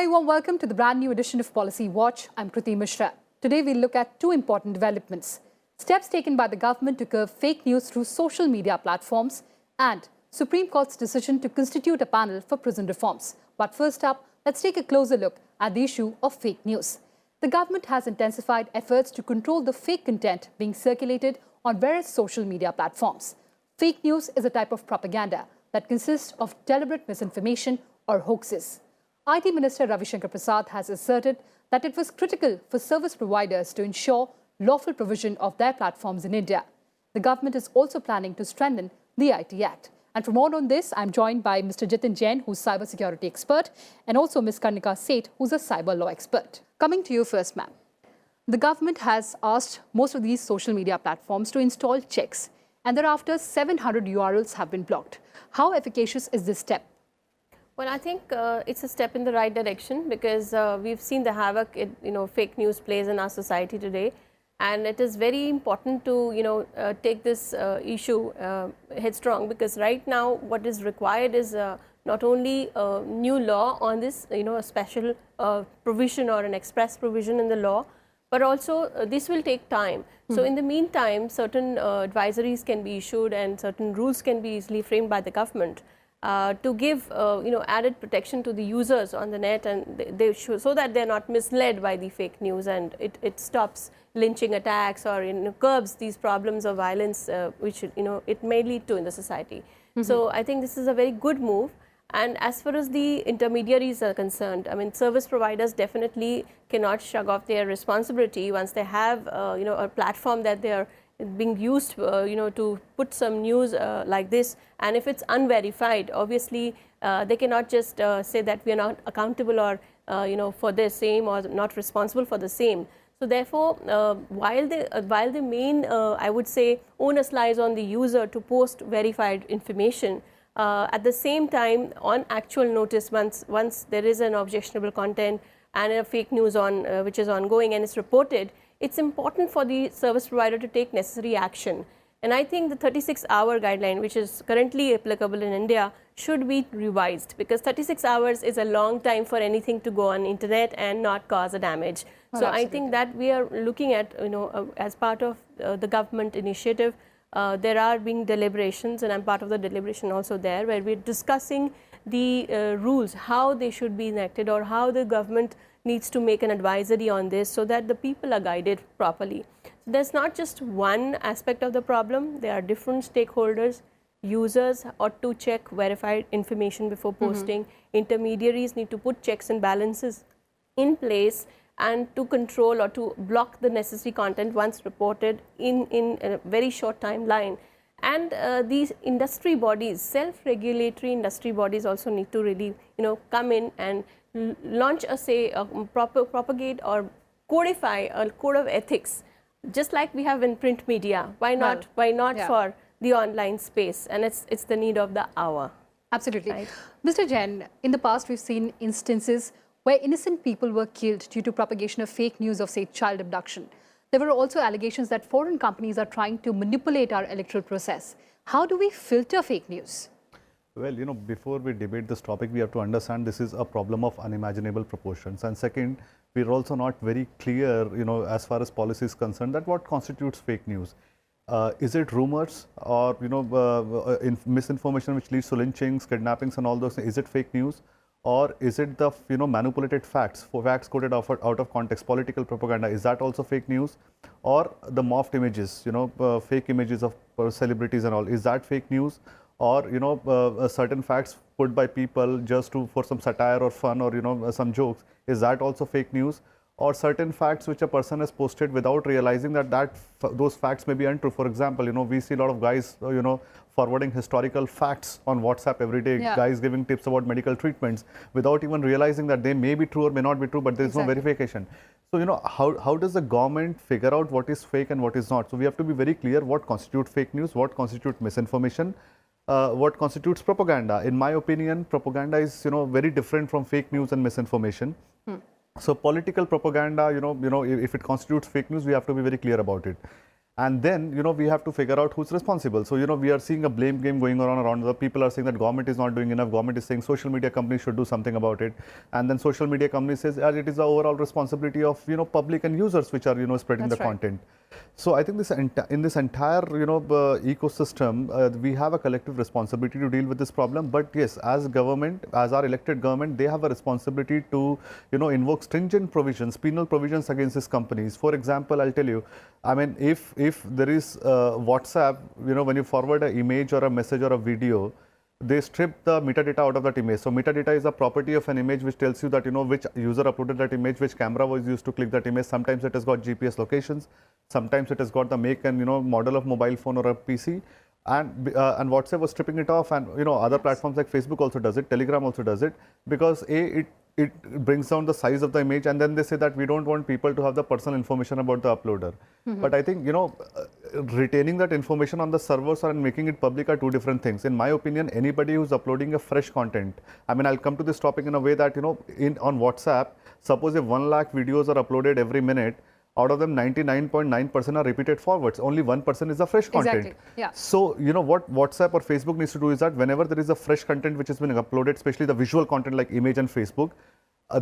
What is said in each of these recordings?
very warm welcome to the brand new edition of Policy Watch. I'm Kriti Mishra. Today we'll look at two important developments: steps taken by the government to curb fake news through social media platforms, and Supreme Court's decision to constitute a panel for prison reforms. But first up, let's take a closer look at the issue of fake news. The government has intensified efforts to control the fake content being circulated on various social media platforms. Fake news is a type of propaganda that consists of deliberate misinformation or hoaxes. IT Minister Ravi Shankar Prasad has asserted that it was critical for service providers to ensure lawful provision of their platforms in India. The government is also planning to strengthen the IT Act. And for more on this, I'm joined by Mr. Jitin Jain, who's cyber security expert, and also Ms. Karnika Seth, who's a cyber law expert. Coming to you first, ma'am. The government has asked most of these social media platforms to install checks, and thereafter 700 URLs have been blocked. How efficacious is this step? Well, I think it's a step in the right direction because we've seen the havoc fake news plays in our society today, and it is very important to take this issue headstrong, because right now what is required is not only a new law on this, a special provision or an express provision in the law, but also this will take time. So in the meantime, certain advisories can be issued and certain rules can be easily framed by the government to give added protection to the users on the net, and they should, so that they're not misled by the fake news, and it stops lynching attacks or curbs these problems of violence which it may lead to in the society. So I think this is a very good move. And as far as the intermediaries are concerned, I mean, service providers definitely cannot shrug off their responsibility once they have a platform that they are being used to put some news like this, and if it's unverified, obviously they cannot just say that we are not accountable or for the same, or not responsible for the same. So therefore, while the main I would say onus lies on the user to post verified information, at the same time, on actual notice, once there is an objectionable content and a fake news which is ongoing and it's reported, it's important for the service provider to take necessary action. And I think the 36-hour guideline, which is currently applicable in India, should be revised, because 36 hours is a long time for anything to go on internet and not cause a damage. So I think that we are looking at, as part of the government initiative, there are being deliberations, and I'm part of the deliberation also there, where we're discussing the rules, how they should be enacted, or how the government needs to make an advisory on this so that the people are guided properly. So there's not just one aspect of the problem, there are different stakeholders. Users ought to check verified information before posting. Intermediaries need to put checks and balances in place and to control or to block the necessary content once reported in a very short timeline. And these industry bodies, self-regulatory industry bodies, also need to really come in and launch propagate or codify a code of ethics, just like we have in print media. Why not? Why not for the online space? And it's the need of the hour. Absolutely. Right? Mr. Jain, in the past we've seen instances where innocent people were killed due to propagation of fake news of, say, child abduction. There were also allegations that foreign companies are trying to manipulate our electoral process. How do we filter fake news? Well, before we debate this topic, we have to understand this is a problem of unimaginable proportions. And second, we're also not very clear, as far as policy is concerned, that what constitutes fake news. Is it rumors or, misinformation which leads to lynchings, kidnappings and all those things? Is it fake news? Or is it the, manipulated facts, facts quoted out of context, political propaganda? Is that also fake news? Or the morphed images, fake images of celebrities and all, is that fake news? Or, certain facts put by people just for some satire or fun or, some jokes, is that also fake news? Or certain facts which a person has posted without realizing that those facts may be untrue. For example, we see a lot of guys, forwarding historical facts on WhatsApp every day, guys giving tips about medical treatments without even realizing that they may be true or may not be true, but there is no verification. So, how does the government figure out what is fake and what is not? So, we have to be very clear what constitutes fake news, what constitutes misinformation, what constitutes propaganda. In my opinion, propaganda is, very different from fake news and misinformation. So political propaganda, if it constitutes fake news, we have to be very clear about it. And then, we have to figure out who's responsible. So, we are seeing a blame game going on around. The people are saying that government is not doing enough. Government is saying social media companies should do something about it. And then social media companies says it is the overall responsibility of, public and users which are, spreading That's the right. content. So I think in this entire, ecosystem, we have a collective responsibility to deal with this problem. But yes, as government, as our elected government, they have a responsibility to, invoke stringent provisions, penal provisions against these companies. For example, I'll tell you, I mean, if there is WhatsApp, when you forward an image or a message or a video, they strip the metadata out of that image. So metadata is a property of an image which tells you that, which user uploaded that image, which camera was used to click that image. Sometimes it has got GPS locations. Sometimes it has got the make and, model of mobile phone or a PC. And WhatsApp was stripping it off, and, other platforms like Facebook also does it, Telegram also does it, because it brings down the size of the image, and then they say that we don't want people to have the personal information about the uploader. But I think, retaining that information on the servers and making it public are two different things. In my opinion, anybody who's uploading a fresh content, I mean, I'll come to this topic in a way that, on WhatsApp, suppose if 1 lakh videos are uploaded every minute, out of them 99.9% are repeated forwards. Only 1% is the fresh content. Exactly. Yeah. So, what WhatsApp or Facebook needs to do is that whenever there is a fresh content which has been uploaded, especially the visual content like image and Facebook,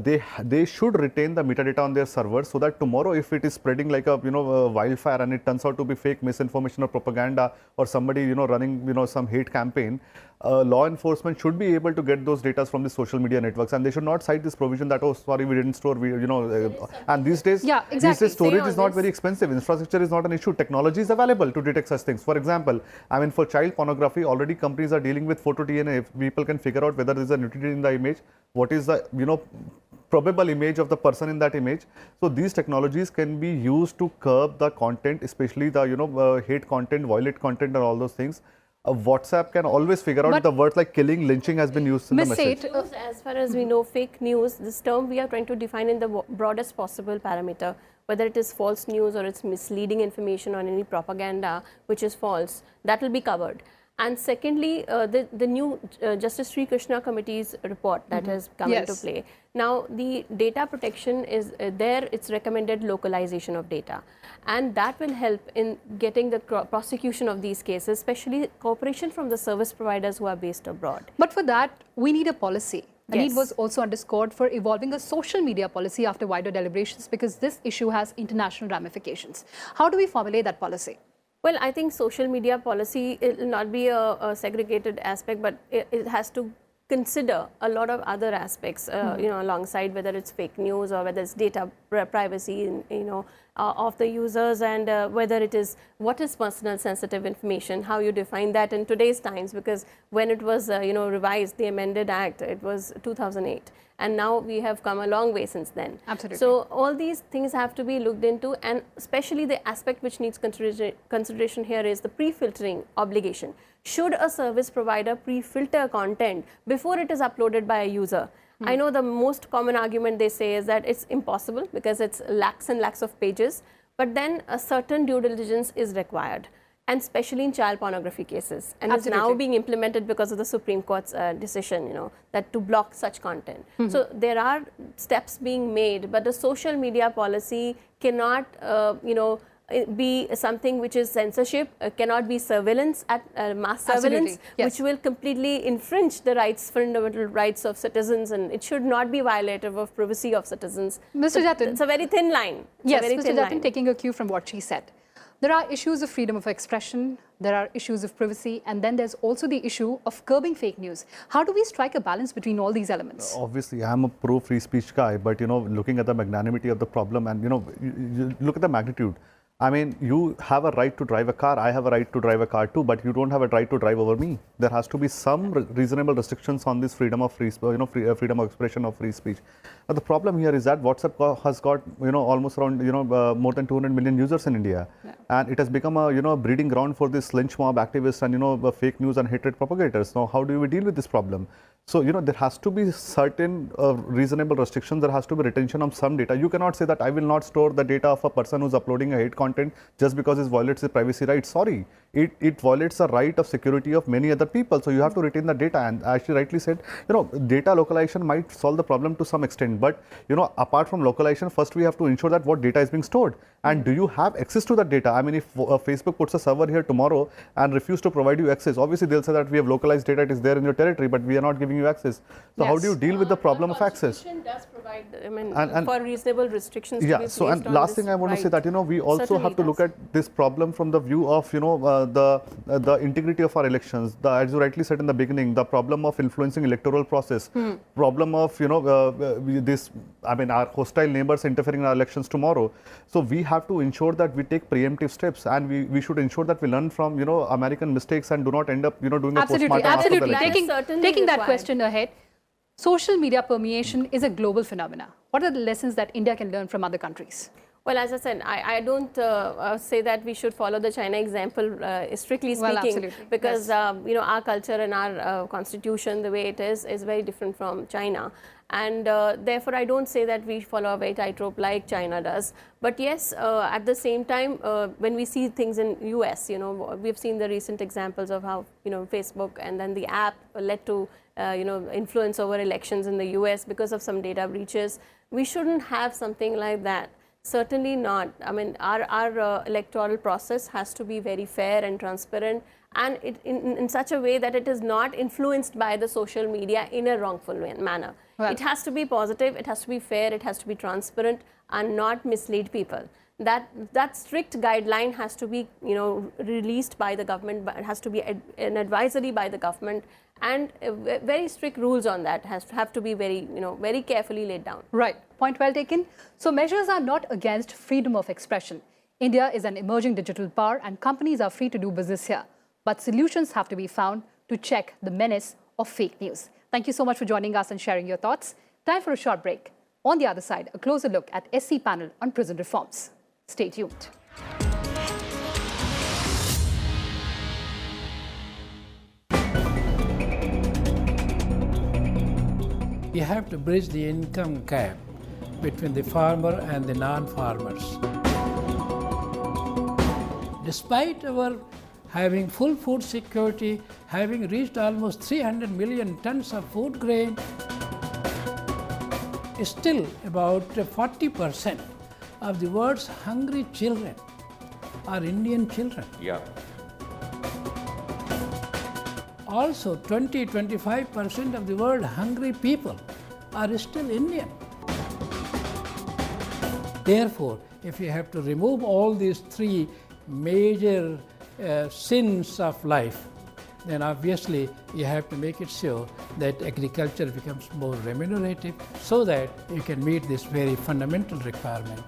they should retain the metadata on their servers, so that tomorrow if it is spreading like a wildfire and it turns out to be fake misinformation or propaganda, or somebody running some hate campaign, law enforcement should be able to get those data from the social media networks, and they should not cite this provision that, oh sorry, we didn't store, and these days, Yeah, exactly. these days storage Say is on not this. very expensive. Infrastructure is not an issue. Technology is available to detect such things. For example, I mean, for child pornography, already companies are dealing with photo DNA. If people can figure out whether there is a nudity in the image, what is the probable image of the person in that image. So these technologies can be used to curb the content, especially the hate content, violent content, and all those things. WhatsApp can always figure out But if the words like killing, lynching has been used in the Ms. message. Seth, As far as we know, fake news, this term we are trying to define in the broadest possible parameter, whether it is false news or it's misleading information or any propaganda which is false, that will be covered. And secondly, the new Justice Sri Krishna Committee's report that has come into Yes. play. Now, the data protection is there, it's recommended localization of data. And that will help in getting the prosecution of these cases, especially cooperation from the service providers who are based abroad. but for that, we need a policy. The need Yes. was also underscored for evolving a social media policy after wider deliberations, because this issue has international ramifications. How do we formulate that policy? Well, I think social media policy, it will not be a segregated aspect, but it has to consider a lot of other aspects, alongside whether it's fake news or whether it's data privacy, of the users, and whether it is what is personal sensitive information, how you define that in today's times, because when it was, revised, the amended act, it was 2008. And now we have come a long way since then. Absolutely. So all these things have to be looked into, and especially the aspect which needs consideration here is the pre-filtering obligation. Should a service provider pre-filter content before it is uploaded by a user? I know the most common argument they say is that it's impossible because it's lakhs and lakhs of pages, but then a certain due diligence is required, and especially in child pornography cases, and is now Absolutely. being implemented because of the Supreme Court's decision, that to block such content. So there are steps being made, but the social media policy cannot, be something which is censorship, cannot be surveillance, at mass surveillance, Absolutely, yes. which will completely infringe the rights, fundamental rights of citizens, and it should not be violative of privacy of citizens. Mr. So Jatin. it's a very thin line. It's Yes, a very Mr. thin Jatin, line. taking a cue from what she said. There are issues of freedom of expression, there are issues of privacy, and then there's also the issue of curbing fake news. How do we strike a balance between all these elements? Obviously, I'm a pro free speech guy, but looking at the magnanimity of the problem, and you look at the magnitude. I mean, you have a right to drive a car. I have a right to drive a car too, but you don't have a right to drive over me. There has to be some reasonable restrictions on this freedom of freedom of expression of free speech. But the problem here is that WhatsApp has got almost around more than 200 million users in India, and it has become a breeding ground for this lynch mob activists and fake news and hatred propagators. Now, how do we deal with this problem? So, there has to be certain reasonable restrictions. There has to be retention of some data. You cannot say that I will not store the data of a person who's uploading a hate content just because it violates his privacy rights. Sorry, it violates the right of security of many other people. So you have to retain the data. And as she rightly said, data localization might solve the problem to some extent. But, apart from localization, first we have to ensure that what data is being stored. And do you have access to that data? I mean, if Facebook puts a server here tomorrow and refuse to provide you access, obviously they'll say that we have localized data, it is there in your territory, but we are not giving you access. So how do you deal with the problem of access? Constitution does provide, for reasonable restrictions to be placed so and on last this thing I want to say right. that, we also Certainly have to look does. at this problem from the view of, the integrity of our elections. As you rightly said in the beginning, the problem of influencing electoral process, problem of, our hostile neighbors interfering in our elections tomorrow. So we have to ensure that we take preemptive steps, and we should ensure that we learn from, American mistakes and do not end up, doing a postmortem after the Absolutely. election. Certainly Taking that required. question ahead, social media permeation is a global phenomenon. What are the lessons that India can learn from other countries? Well, as I said, I don't say that we should follow the China example, strictly speaking, Well, absolutely. because our culture and our constitution, the way it is very different from China. And therefore, I don't say that we follow a very tightrope like China does. But yes, at the same time, when we see things in US, we've seen the recent examples of how, Facebook and then the app led to, influence over elections in the US because of some data breaches. We shouldn't have something like that. Certainly not. I mean, our electoral process has to be very fair and transparent, and in such a way that it is not influenced by the social media in a wrongful manner. Well, it has to be positive, it has to be fair, it has to be transparent, and not mislead people. That strict guideline has to be, released by the government, but it has to be an advisory by the government, and very strict rules on that have to be very, very carefully laid down. Right. Point well taken. So measures are not against freedom of expression. India is an emerging digital power and companies are free to do business here. But solutions have to be found to check the menace of fake news. Thank you so much for joining us and sharing your thoughts. Time for a short break. On the other side, a closer look at SC panel on prison reforms. Stay tuned. You have to bridge the income gap between the farmer and the non-farmers. Despite our having full food security, having reached almost 300 million tons of food grain, still about 40% of the world's hungry children are Indian children. Yeah. Also, 20-25% of the world hungry people are still Indian. Therefore, if you have to remove all these three major sins of life, then obviously you have to make it sure that agriculture becomes more remunerative so that you can meet this very fundamental requirement.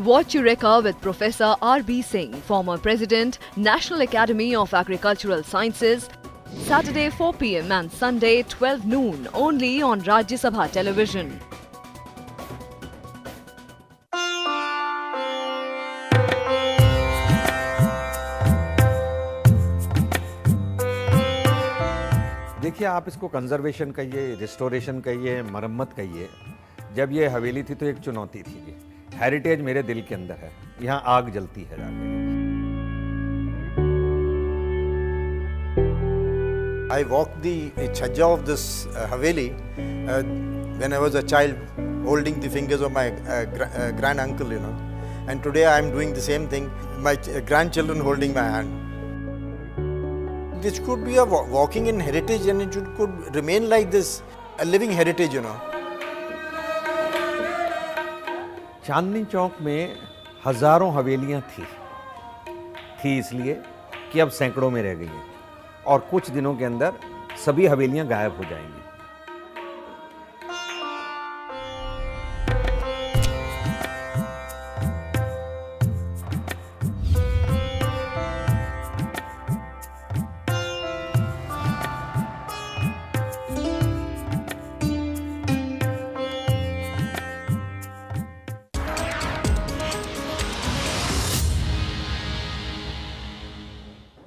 Watch Eureka with Professor R.B. Singh, former President, National Academy of Agricultural Sciences, Saturday 4 p.m. and Sunday 12 noon, only on Rajya Sabha Television. देखिए, आप इसको conservation कहिए, restoration कहिए, मरम्मत कहिए, जब ये हवेली थी तो एक चुनौती थी। हेरिटेज मेरे दिल के अंदर है, यहाँ आग जलती है जाके। I walked the chhajja of this Haveli when I was a child, holding the fingers of my grand uncle, and today I am doing the same thing, my grandchildren holding my hand. This could be a walking in heritage, and it could remain like this, a living heritage, Chandni Chowk में हजारों हवेलियां थी इसलिए कि अब सैकड़ों में रह गई हैं और कुछ दिनों के अंदर सभी हवेलियां गायब हो जाएंगी।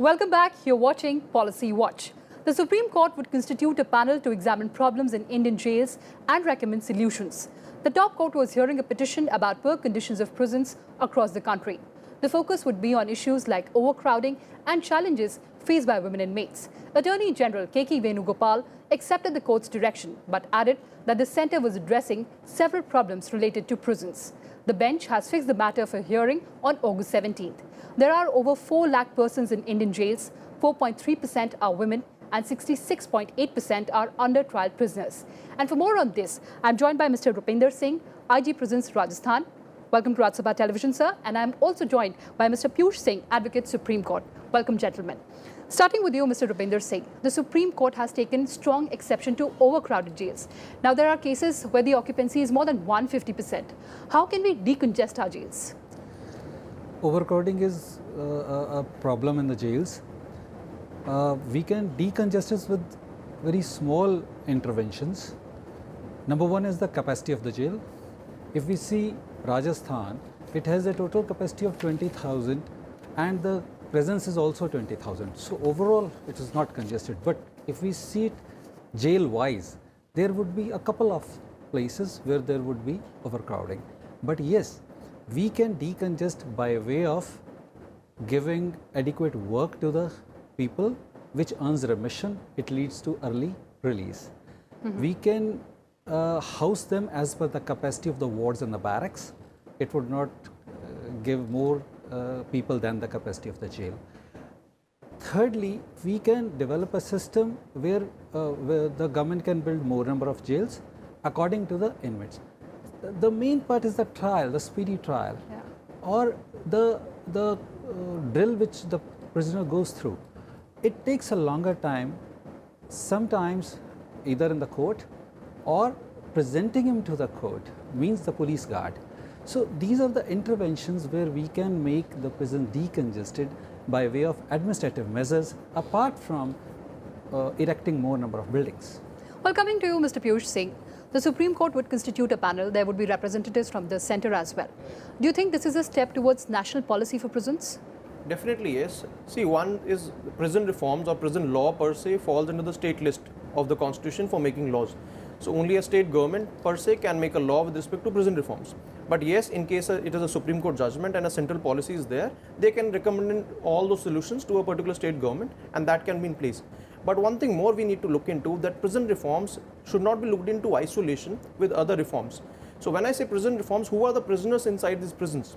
Welcome back. You're watching Policy Watch. The Supreme Court would constitute a panel to examine problems in Indian jails and recommend solutions. The top court was hearing a petition about poor conditions of prisons across the country. The focus would be on issues like overcrowding and challenges faced by women inmates. Attorney General K.K. Venugopal accepted the court's direction but added that the centre was addressing several problems related to prisons. The bench has fixed the matter for hearing on August 17th. There are over 4 lakh persons in Indian jails, 4.3% are women and 66.8% are under trial prisoners. And for more on this, I'm joined by Mr. Rupinder Singh, IG Prisons Rajasthan. Welcome to Raj Sabha Television, sir. And I'm also joined by Mr. Piyush Singh, Advocate Supreme Court. Welcome, gentlemen. Starting with you, Mr. Rupinder Singh, the Supreme Court has taken strong exception to overcrowded jails. Now, there are cases where the occupancy is more than 150%. How can we decongest our jails? Overcrowding is a problem in the jails. We can decongest it with very small interventions. Number one is the capacity of the jail. If we see Rajasthan, it has a total capacity of 20,000 and the presence is also 20,000. So overall, it is not congested. But if we see it jail-wise, there would be a couple of places where there would be overcrowding. But yes, we can decongest by way of giving adequate work to the people, which earns remission. It leads to early release. We can house them as per the capacity of the wards and the barracks. It would not give more people than the capacity of the jail. Thirdly, we can develop a system where the government can build more number of jails according to the inmates. The main part is the trial, the speedy trial, or the drill which the prisoner goes through. It takes a longer time, sometimes either in the court or presenting him to the court, means the police guard. So these are the interventions where we can make the prison decongested by way of administrative measures, apart from erecting more number of buildings. Well, coming to you, Mr. Piyush Singh, the Supreme Court would constitute a panel. There would be representatives from the centre as well. Do you think this is a step towards national policy for prisons? Definitely yes. See, one is prison reforms or prison law per se falls under the state list of the constitution for making laws. So only a state government per se can make a law with respect to prison reforms. But yes, in case it is a Supreme Court judgment and a central policy is there, they can recommend all those solutions to a particular state government and that can be in place. But one thing more we need to look into, that prison reforms should not be looked into isolation with other reforms. So when I say prison reforms, who are the prisoners inside these prisons?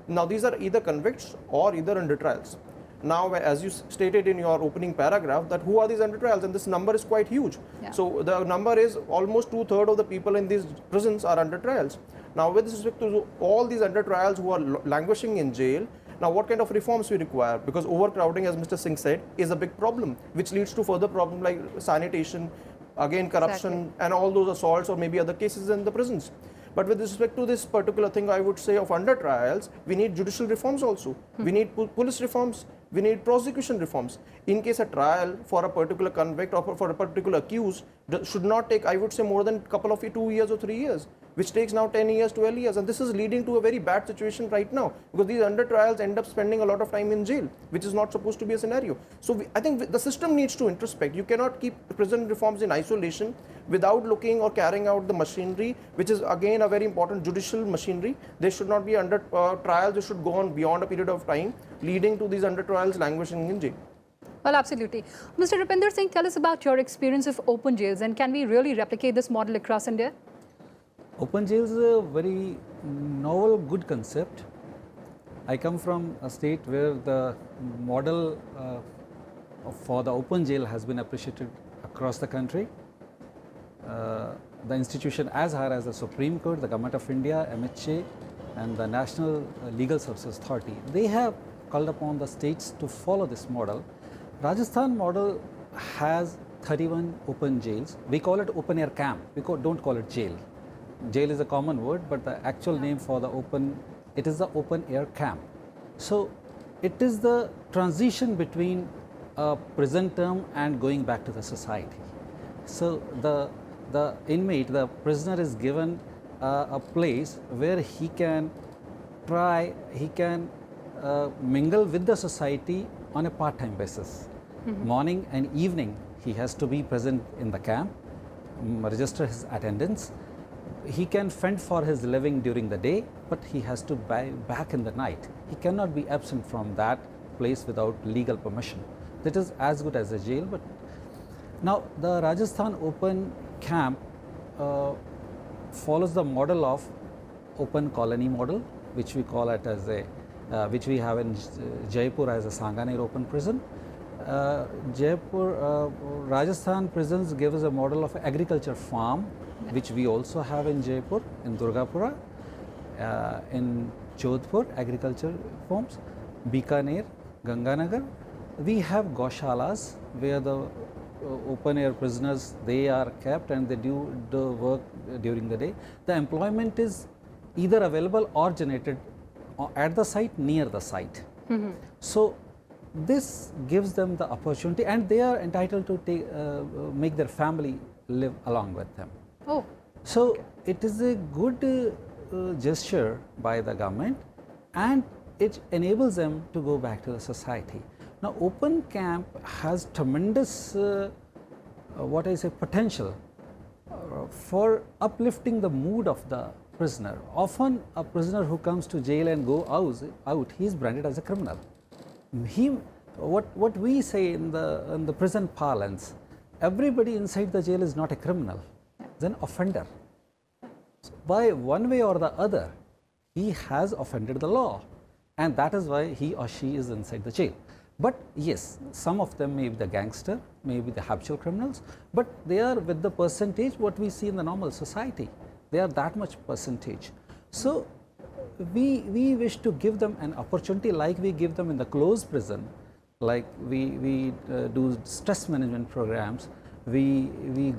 Now these are either convicts or either under trials. Now, as you stated in your opening paragraph, that who are these under trials, and this number is quite huge. So the number is almost 2/3 of the people in these prisons are under trials. Now with respect to all these under trials who are languishing in jail, now what kind of reforms we require? Because overcrowding, as Mr. Singh said, is a big problem, which leads to further problems like sanitation, again corruption, and all those assaults or maybe other cases in the prisons. But with respect to this particular thing, I would say of under trials, we need judicial reforms also. We need police reforms. We need prosecution reforms. In case a trial for a particular convict or for a particular accused should not take, I would say, more than a couple of 2 years or 3 years, which takes now 10 years, 12 years. And this is leading to a very bad situation right now, because these under trials end up spending a lot of time in jail, which is not supposed to be a scenario. So I think the system needs to introspect. You cannot keep prison reforms in isolation without looking or carrying out the machinery, which is again a very important judicial machinery. They should not be under trials. They should go on beyond a period of time, leading to these under trials languishing in jail. Well, absolutely. Mr. Rupinder Singh, tell us about your experience of open jails, and can we really replicate this model across India? Open jails is a very novel, good concept. I come from a state where the model for the open jail has been appreciated across the country. The institution as high as the Supreme Court, the Government of India, MHA, and the National Legal Services Authority, they have called upon the states to follow this model. Rajasthan model has 31 open jails. We call it open air camp. We don't call it jail. Jail is a common word, but the actual name for the it is the open air camp. So it is the transition between a prison term and going back to the society. So the inmate, the prisoner, is given a place where he can mingle with the society on a part-time basis. Morning and evening he has to be present in the camp, register his attendance, he can fend for his living during the day, but he has to buy back in the night. He cannot be absent from that place without legal permission. That is as good as a jail. But now the Rajasthan Open Camp follows the model of open colony model, which we call it as a, which we have in Jaipur as a Sanganer open prison. Rajasthan prisons give us a model of agriculture farm, which we also have in Jaipur, in Durgapura, in Jodhpur, agriculture farms, Bikaner, Ganganagar. We have Gaushalas where the open air prisoners, they are kept and they do the work during the day. The employment is either available or generated at the site, near the site. So this gives them the opportunity, and they are entitled to take, make their family live along with them. Oh. So it is a good gesture by the government, and it enables them to go back to the society. Now, open camp has tremendous, what I say, potential for uplifting the mood of the prisoner. Often a prisoner who comes to jail and go out, he is branded as a criminal. What we say in the prison parlance, everybody inside the jail is not a criminal, is an offender. So by one way or the other, he has offended the law, and that is why he or she is inside the jail. But yes, some of them may be the gangster, may be the habitual criminals, but they are with the percentage what we see in the normal society. They are that much percentage. So we wish to give them an opportunity like we give them in the closed prison, like we do stress management programs, we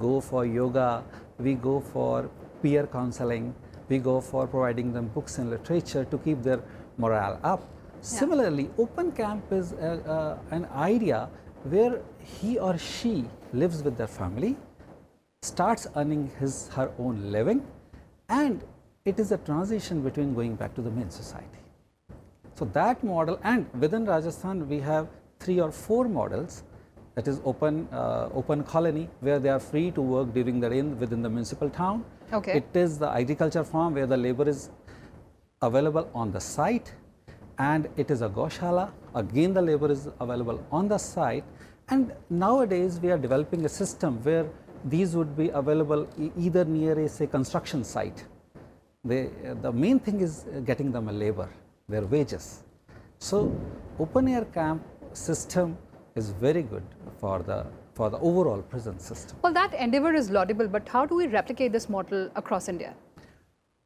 go for yoga, we go for peer counseling, we go for providing them books and literature to keep their morale up. Similarly, open camp is an idea where he or she lives with their family, starts earning her own living, and it is a transition between going back to the main society. So that model, and within Rajasthan we have 3 or 4 models, that is open colony where they are free to work during the day within the municipal town. Okay. It is the agriculture farm where the labor is available on the site, and it is a Gaushala, again the labor is available on the site. And nowadays we are developing a system where these would be available either near a say construction site. The main thing is getting them a labor, their wages. So open air camp system is very good for the overall prison system. Well, that endeavor is laudable, but how do we replicate this model across India?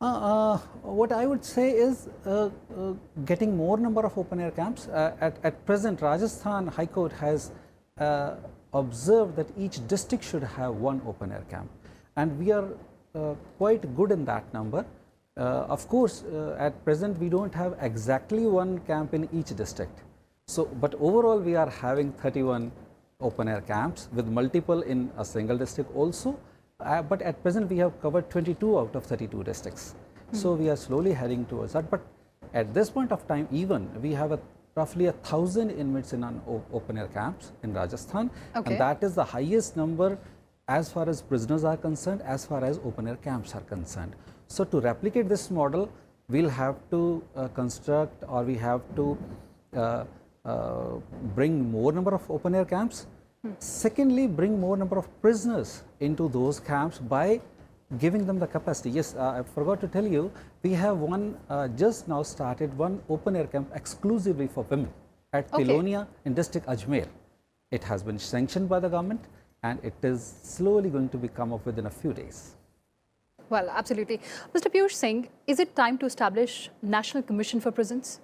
What I would say is getting more number of open air camps. At present, Rajasthan High Court has observed that each district should have 1 open air camp, and we are quite good in that number. Of course, at present we don't have exactly 1 camp in each district. So, but overall we are having 31 open air camps with multiple in a single district also. But at present we have covered 22 out of 32 districts. So we are slowly heading towards that. But at this point of time, even we have roughly 1,000 inmates in an open air camps in Rajasthan, and that is the highest number as far as prisoners are concerned, as far as open air camps are concerned. So to replicate this model, we'll have to construct, or we have to bring more number of open air camps. Secondly, bring more number of prisoners into those camps by giving them the capacity. Yes, I forgot to tell you, we have just now started 1 open air camp exclusively for women at Pilonia in district Ajmer. It has been sanctioned by the government, and it is slowly going to be come up within a few days. Well, absolutely. Mr. Piyush Singh, is it time to establish National Commission for Prisons?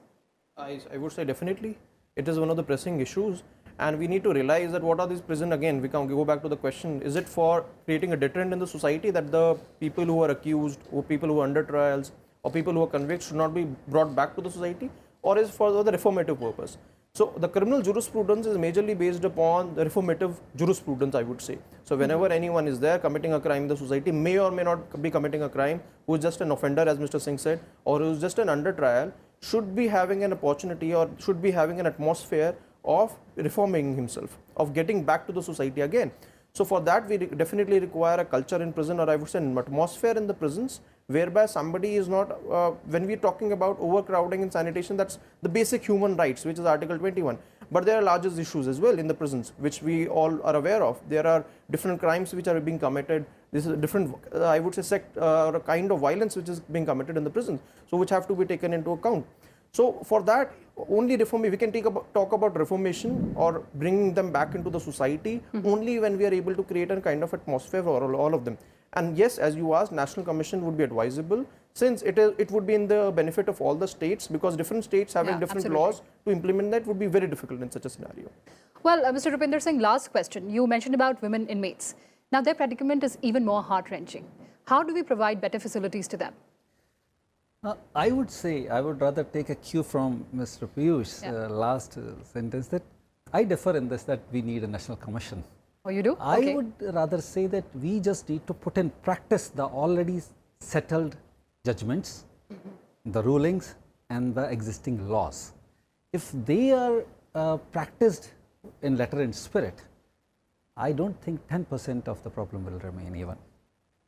I would say definitely. It is one of the pressing issues, and we need to realize that what are these prisons again? We can go back to the question, is it for creating a deterrent in the society that the people who are accused, or people who are under trials, or people who are convicted should not be brought back to the society, or is for the reformative purpose? So the criminal jurisprudence is majorly based upon the reformative jurisprudence, I would say. So whenever anyone is there committing a crime in the society, may or may not be committing a crime, who is just an offender, as Mr. Singh said, or who is just an under trial, should be having an opportunity or should be having an atmosphere of reforming himself, of getting back to the society again. So for that, we definitely require a culture in prison, or I would say an atmosphere in the prisons, whereby somebody is not, when we're talking about overcrowding and sanitation, that's the basic human rights, which is Article 21. But there are larger issues as well in the prisons, which we all are aware of. There are different crimes which are being committed. This is a different, I would say, sect or a kind of violence which is being committed in the prisons, so which have to be taken into account. So for that, only reform, we can talk about reformation or bringing them back into the society only when we are able to create a kind of atmosphere for all of them. And yes, as you asked, National Commission would be advisable, since it would be in the benefit of all the states, because different states having different laws to implement that would be very difficult in such a scenario. Well, Mr. Rupinder Singh, last question. You mentioned about women inmates. Now, their predicament is even more heart-wrenching. How do we provide better facilities to them? I would say, I would rather take a cue from Mr. Piyush's last sentence, that I differ in this, that we need a national commission. Oh, you do? I would rather say that we just need to put in practice the already settled judgments, the rulings and the existing laws. If they are practiced in letter and spirit, I don't think 10% of the problem will remain even.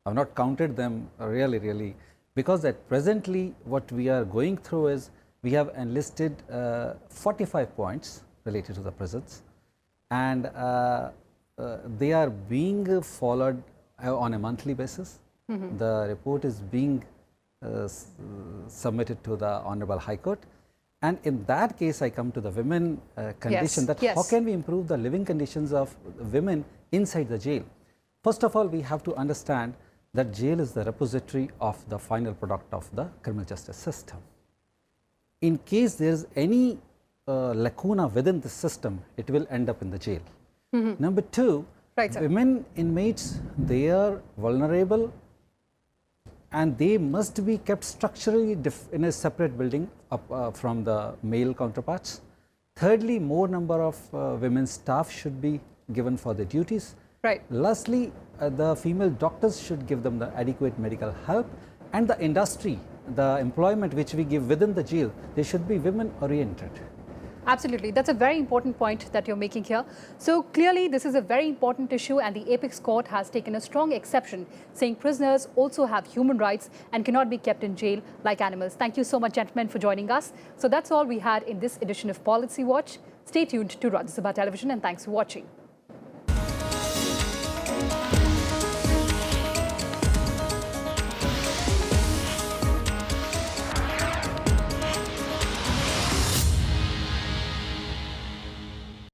I have not counted them really, because that presently what we are going through is, we have enlisted 45 points related to the prisons, and they are being followed on a monthly basis. The report is being submitted to the Honorable High Court, and in that case I come to the women condition, that how can we improve the living conditions of women inside the jail. First of all, we have to understand that jail is the repository of the final product of the criminal justice system. In case there is any lacuna within the system, it will end up in the jail. Number two, women inmates, they are vulnerable and they must be kept structurally in a separate building from the male counterparts. Thirdly, more number of women staff should be given for their duties. Lastly, the female doctors should give them the adequate medical help, and the industry, the employment which we give within the jail, they should be women oriented. Absolutely. That's a very important point that you're making here. So clearly this is a very important issue, and the Apex Court has taken a strong exception, saying prisoners also have human rights and cannot be kept in jail like animals. Thank you so much, gentlemen, for joining us. So that's all we had in this edition of Policy Watch. Stay tuned to Rajya Sabha Television, and thanks for watching.